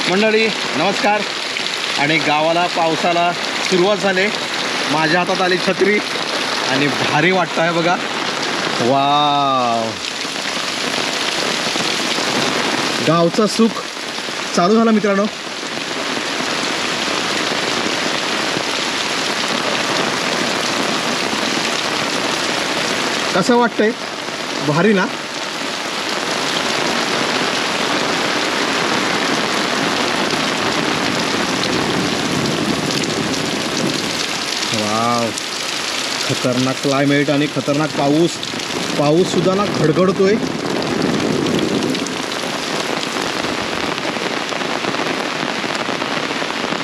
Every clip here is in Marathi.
मंडळी नमस्कार. आणि गावाला पावसाला सुरुवात झाली. माझ्या हातात आली छत्री आणि भारी वाटतं आहे बघा. वाव, गावचं सुख चालू झालं मित्रांनो. कसं वाटतंय? भारी ना. वाव, खतरनाक क्लायमेट आणि खतरनाक पाऊस सुद्धा ना खडखडतोय.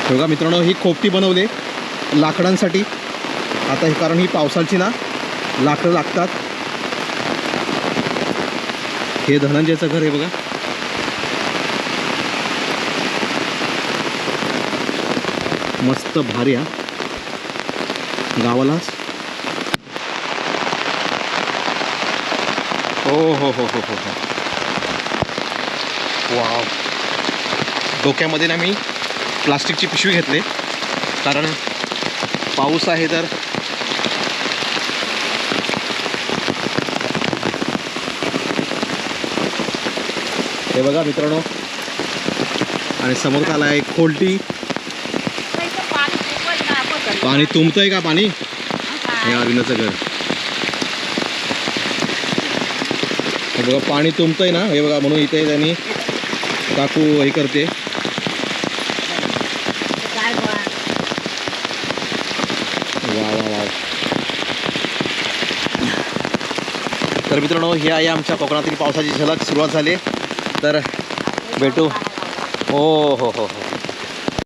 बघा मित्रांनो, ही खोपटी बनवली लाकडांसाठी. आता हे कारण ही पावसाची ना लाकडं लागतात. हे धनंजयचं घर आहे बघा. मस्त भारी हा. गावालाच हो हो हो हो हो हो. वाव, डोक्यामध्ये ना मी प्लास्टिकची पिशवी घेतली कारण पाऊस आहे. तर हे बघा मित्रांनो, आणि समोर आला आहे खोलटी. पाणी तुंबतंय का? पाणी हे अरविंदाचं घर. हे बघा पाणी तुंबतंय ना, हे बघा. म्हणून इथे त्यांनी काकू हे करते. वा वा वा. तर मित्रांनो, ही आहे आमच्या कोकणातील पावसाची झलक. सुरुवात झाली. तर भेटू. हो हो हो हो.